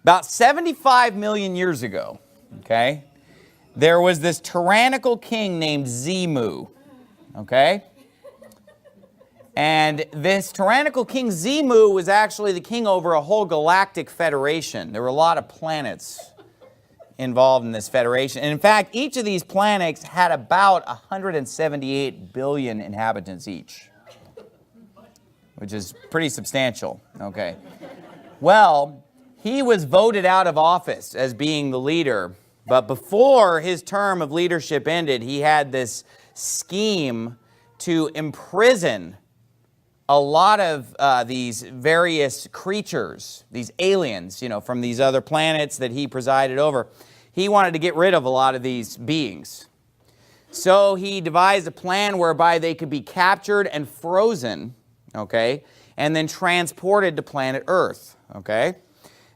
About 75 million years ago, okay, there was this tyrannical king named Zemu, okay? And this tyrannical king Zemu was actually the king over a whole galactic federation. There were a lot of planets involved in this federation. And in fact, each of these planets had about 178 billion inhabitants each, which is pretty substantial, okay? Well, he was voted out of office as being the leader, but before his term of leadership ended, he had this scheme to imprison a lot of these various creatures, these aliens, you know, from these other planets that he presided over. He wanted to get rid of a lot of these beings. So he devised a plan whereby they could be captured and frozen, okay, and then transported to planet Earth, okay?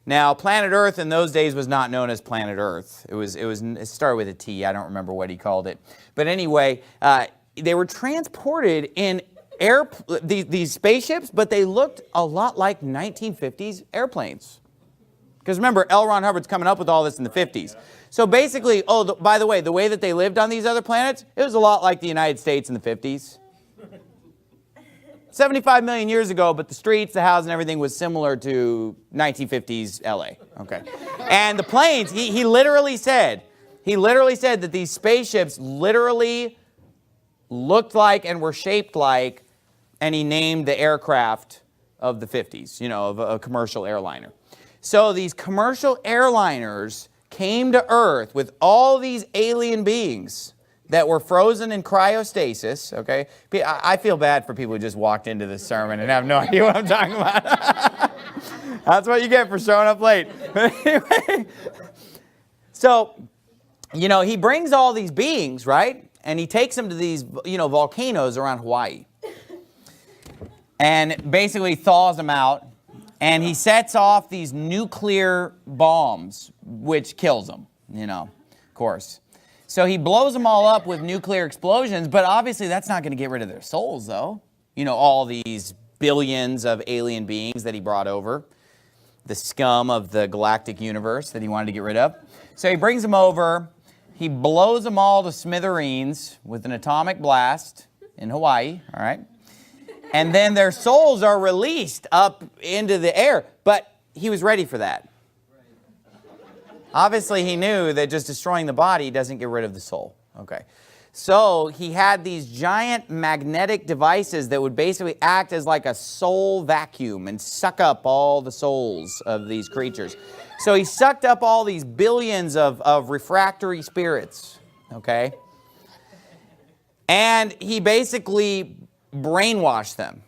Now, planet Earth in those days was not known as planet Earth. It started with a T. I don't remember what he called it. But anyway, they were transported in these spaceships, but they looked a lot like 1950s airplanes. Because remember, L. Ron Hubbard's coming up with all this in the 50s. So basically, by the way that they lived on these other planets, it was a lot like the United States in the 50s. 75 million years ago, but the streets, the houses, and everything was similar to 1950s LA. Okay. And the planes, he literally said that these spaceships literally looked like and were shaped like, and he named the aircraft of the 50s, you know, of a commercial airliner. So these commercial airliners came to Earth with all these alien beings that were frozen in cryostasis, okay? I feel bad for people who just walked into this sermon and have no idea what I'm talking about. That's what you get for showing up late. But anyway, so, you know, he brings all these beings, right? And he takes them to these, you know, volcanoes around Hawaii. And basically thaws them out. And he sets off these nuclear bombs, which kills them, you know, of course. So he blows them all up with nuclear explosions, but obviously that's not going to get rid of their souls, though. You know, all these billions of alien beings that he brought over, the scum of the galactic universe that he wanted to get rid of. So he brings them over, he blows them all to smithereens with an atomic blast in Hawaii, all right? And then their souls are released up into the air. But he was ready for that. Obviously, he knew that just destroying the body doesn't get rid of the soul. Okay. So he had these giant magnetic devices that would basically act as like a soul vacuum and suck up all the souls of these creatures. So he sucked up all these billions of refractory spirits. Okay. And he basically brainwashed them.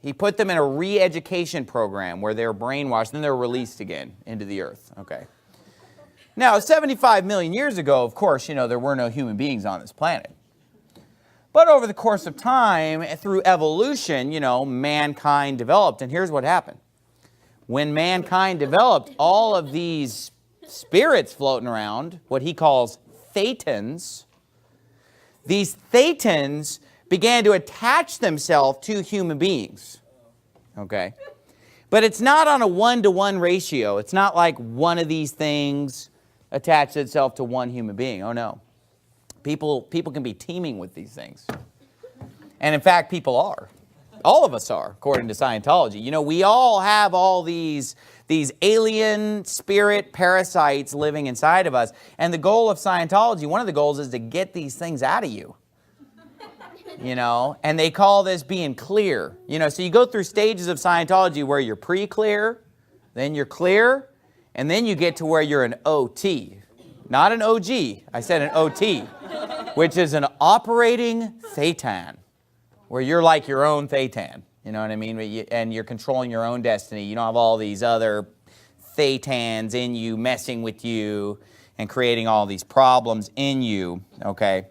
He put them in a re-education program where they were brainwashed, then they were released again into the earth. Okay. Now, 75 million years ago, of course, you know, there were no human beings on this planet. But over the course of time, through evolution, you know, mankind developed. And here's what happened. When mankind developed, all of these spirits floating around, what he calls thetans, these thetans began to attach themselves to human beings, okay? But it's not on a 1-to-1 ratio. It's not like one of these things attached itself to one human being. Oh, no. People can be teaming with these things. And in fact, people are. All of us are, according to Scientology. You know, we all have all these alien spirit parasites living inside of us. And the goal of Scientology, one of the goals is to get these things out of you. You know, and they call this being clear. You know, so you go through stages of Scientology where you're pre-clear, then you're clear, and then you get to where you're an OT. Not an OG, I said an OT, which is an operating thetan, where you're like your own thetan. You know what I mean? And you're controlling your own destiny. You don't have all these other thetans in you messing with you and creating all these problems in you, okay?